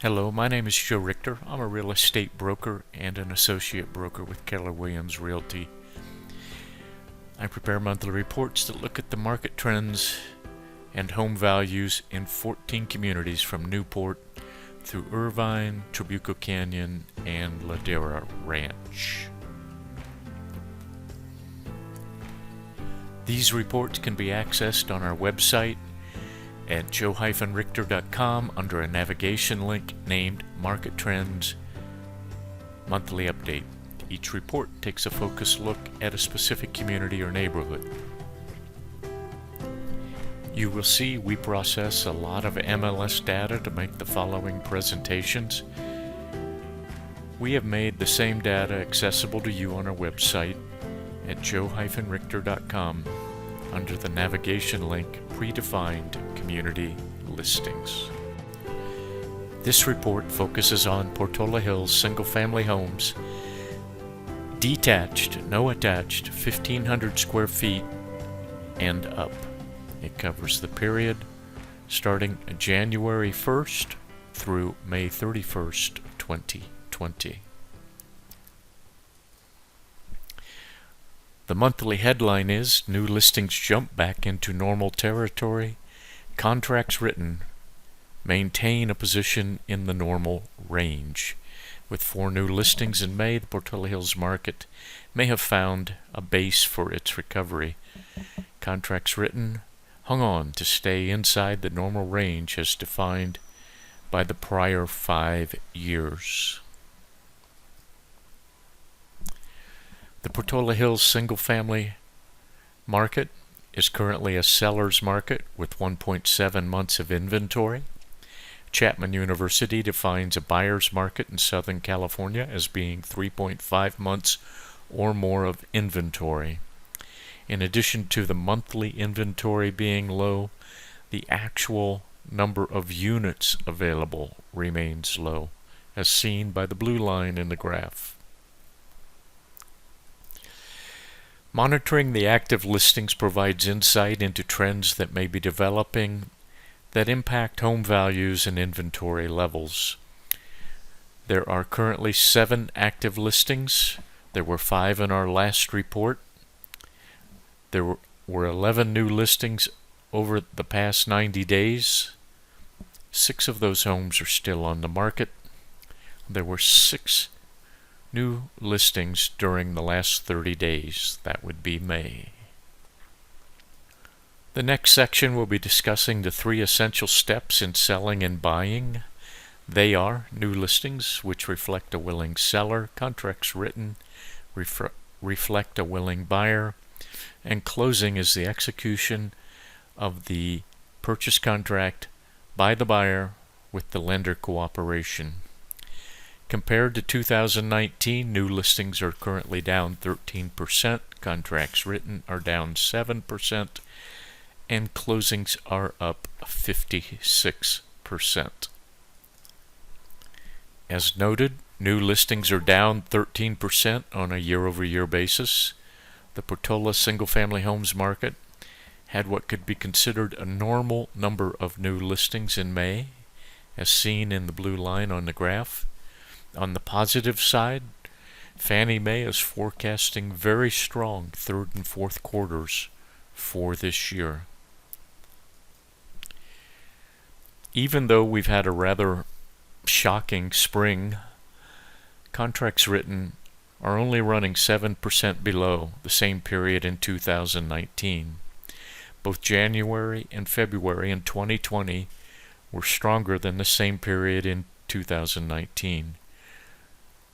Hello, my name is Joe Richter. I'm a real estate broker and an associate broker with Keller Realty. I prepare monthly reports that look at the market trends and home values in 14 communities from Newport through Irvine, Trabuco Canyon, and Ladera Ranch. These reports can be accessed on our website at joe-richter.com under a navigation link named Market Trends Monthly Update. Each report takes a focused look at a specific community or neighborhood. You will see we process a lot of MLS data to make the following presentations. We have made the same data accessible to you on our website at joe-richter.com under the navigation link Predefined Community Listings. This report focuses on Portola Hills single-family homes, detached, no attached, 1,500 square feet and up. It covers the period starting January 1st through May 31st, 2020. The monthly headline is New Listings Jump Back into Normal Territory. Contracts Written Maintain a Position in the Normal Range. With 4 new listings in May, the Portola Hills market may have found a base for its recovery. Contracts written hung on to stay inside the normal range as defined by the prior 5 years. The Portola Hills single-family market is currently a seller's market with 1.7 months of inventory. Chapman University defines a buyer's market in Southern California as being 3.5 months or more of inventory. In addition to the monthly inventory being low, the actual number of units available remains low, as seen by the blue line in the graph. Monitoring the active listings provides insight into trends that may be developing that impact home values and inventory levels. There are currently 7 active listings. There were 5 in our last report. There were 11 new listings over the past 90 days. 6 of those homes are still on the market. There were 6 new listings during the last 30 days. That would be May. The next section will be discussing the 3 essential steps in selling and buying. They are new listings, which reflect a willing seller, contracts written, reflect a willing buyer, and closing is the execution of the purchase contract by the buyer with the lender cooperation. Compared to 2019, new listings are currently down 13%, contracts written are down 7%, and closings are up 56%. As noted, new listings are down 13% on a year-over-year basis. The Portola single-family homes market had what could be considered a normal number of new listings in May, as seen in the blue line on the graph. On the positive side, Fannie Mae is forecasting very strong 3rd and 4th quarters for this year. Even though we've had a rather shocking spring, contracts written are only running 7% below the same period in 2019. Both January and February in 2020 were stronger than the same period in 2019.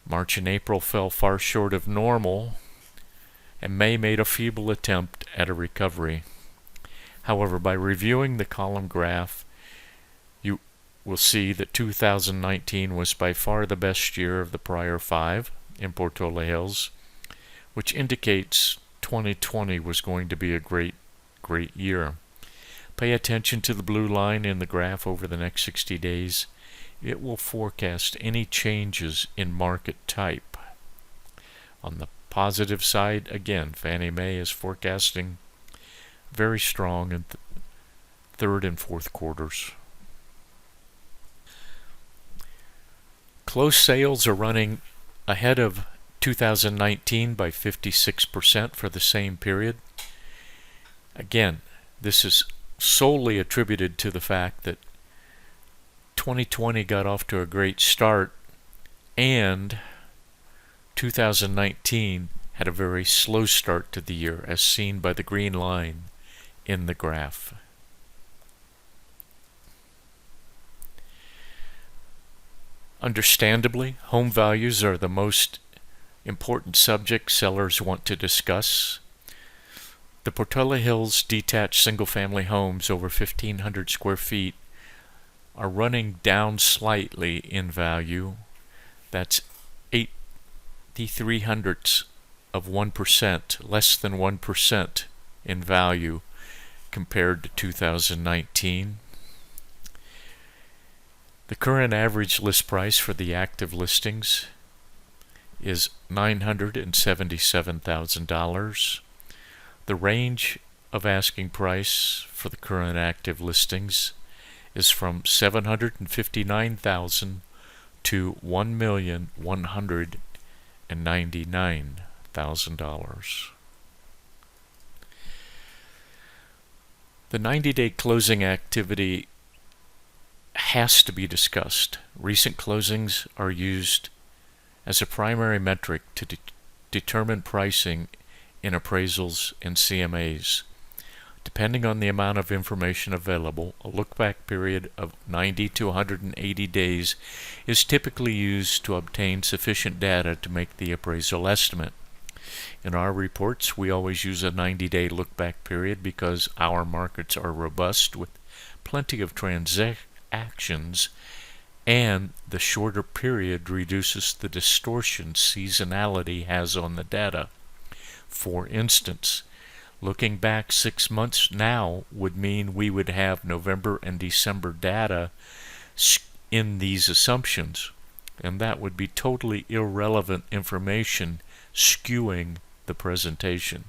March and April fell far short of normal, and May made a feeble attempt at a recovery. However, by reviewing the column graph, you will see that 2019 was by far the best year of the prior 5 in Portola Hills, which indicates 2020 was going to be a great year. Pay attention to the blue line in the graph over the next 60 days. It will forecast any changes in market type. On the positive side, again, Fannie Mae is forecasting very strong in 3rd and 4th quarters. Closed sales are running ahead of 2019 by 56% for the same period. Again, this is solely attributed to the fact that 2020 got off to a great start and 2019 had a very slow start to the year, as seen by the green line in the graph. Understandably, home values are the most important subject sellers want to discuss. The Portola Hills detached single-family homes over 1,500 square feet are running down slightly in value. That's 0.83 of 1%, less than 1% in value compared to 2019. The current average list price for the active listings is $977,000. The range of asking price for the current active listings is from $759,000 to $1,199,000. The 90-day closing activity has to be discussed. Recent closings are used as a primary metric to determine pricing in appraisals and CMAs. Depending on the amount of information available, a look-back period of 90 to 180 days is typically used to obtain sufficient data to make the appraisal estimate. In our reports, we always use a 90-day look-back period because our markets are robust with plenty of transactions, and the shorter period reduces the distortion seasonality has on the data. For instance, looking back 6 months now would mean we would have November and December data in these assumptions, and that would be totally irrelevant information skewing the presentation.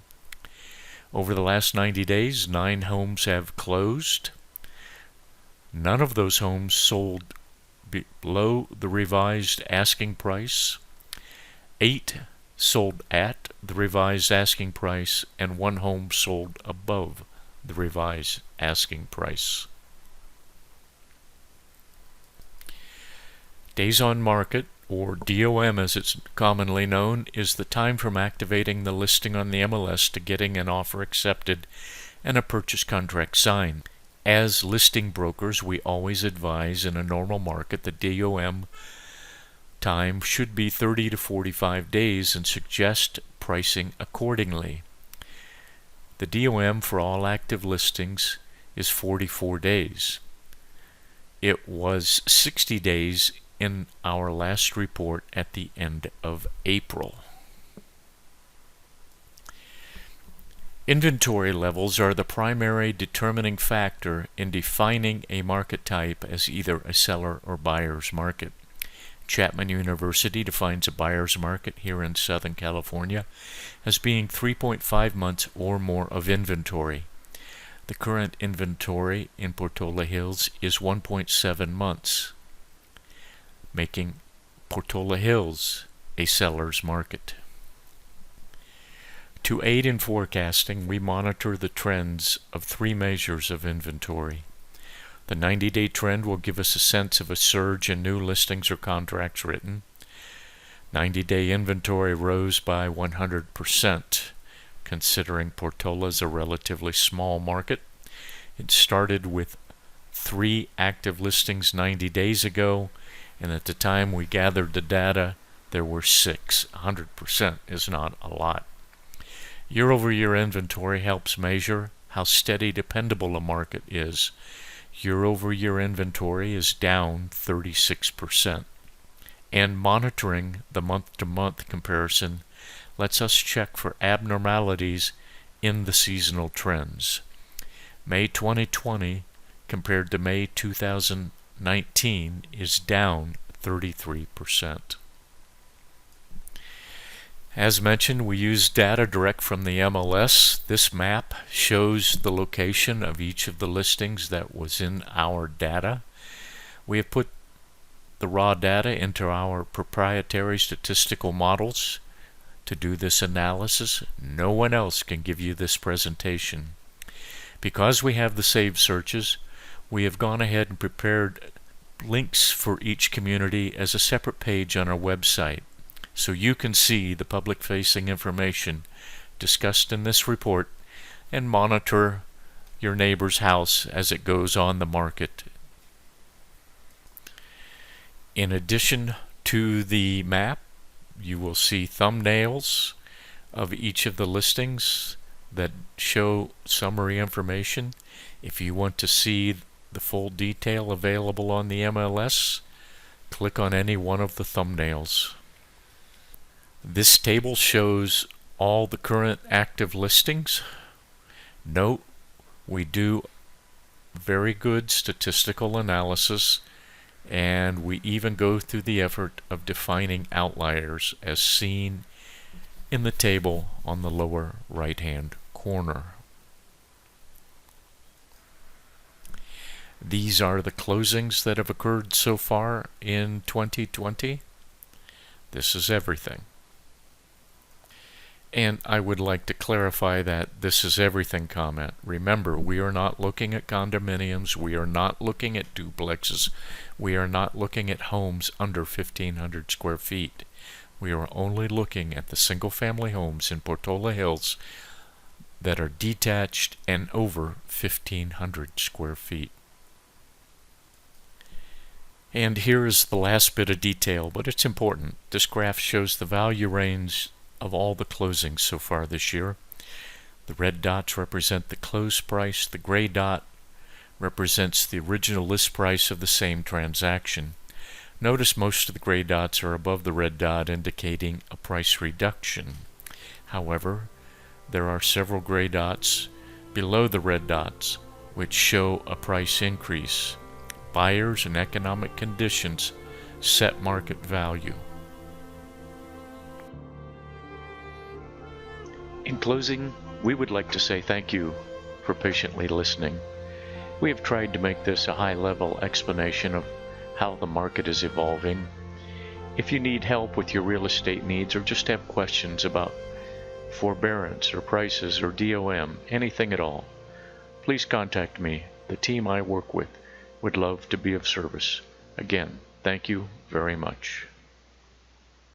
Over the last 90 days, 9 homes have closed. None of those homes sold below the revised asking price. 8 sold at the revised asking price, and 1 home sold above the revised asking price. Days on market, or DOM as it's commonly known, is the time from activating the listing on the MLS to getting an offer accepted and a purchase contract signed. As listing brokers, we always advise in a normal market the DOM time should be 30 to 45 days and suggest pricing accordingly. The DOM for all active listings is 44 days. It was 60 days in our last report at the end of April. Inventory levels are the primary determining factor in defining a market type as either a seller or buyer's market. Chapman University defines a buyer's market here in Southern California as being 3.5 months or more of inventory. The current inventory in Portola Hills is 1.7 months, making Portola Hills a seller's market. To aid in forecasting, we monitor the trends of 3 measures of inventory. The 90-day trend will give us a sense of a surge in new listings or contracts written. 90-day inventory rose by 100%, considering Portola is a relatively small market. It started with 3 active listings 90 days ago, and at the time we gathered the data, there were 6. 100% is not a lot. Year-over-year inventory helps measure how steady, dependable a market is. Year-over-year inventory is down 36%. And monitoring the month-to-month comparison lets us check for abnormalities in the seasonal trends. May 2020 compared to May 2019 is down 33%. As mentioned, we use data direct from the MLS. This map shows the location of each of the listings that was in our data. We have put the raw data into our proprietary statistical models to do this analysis. No one else can give you this presentation. Because we have the saved searches, we have gone ahead and prepared links for each community as a separate page on our website, so you can see the public-facing information discussed in this report and monitor your neighbor's house as it goes on the market. In addition to the map, you will see thumbnails of each of the listings that show summary information. If you want to see the full detail available on the MLS, click on any one of the thumbnails. This table shows all the current active listings. Note, we do very good statistical analysis, and we even go through the effort of defining outliers as seen in the table on the lower right-hand corner. These are the closings that have occurred so far in 2020. This is everything. And I would like to clarify that this is everything comment. Remember, we are not looking at condominiums, we are not looking at duplexes, we are not looking at homes under 1,500 square feet. We are only looking at the single-family homes in Portola Hills that are detached and over 1,500 square feet. And here is the last bit of detail, but it's important. This graph shows the value range of all the closings so far this year. The red dots represent the close price. The gray dot represents the original list price of the same transaction. Notice most of the gray dots are above the red dot, indicating a price reduction. However, there are several gray dots below the red dots which show a price increase. Buyers and economic conditions set market value. In closing, we would like to say thank you for patiently listening. We have tried to make this a high-level explanation of how the market is evolving. If you need help with your real estate needs or just have questions about forbearance or prices or DOM, anything at all, please contact me. The team I work with would love to be of service. Again, thank you very much.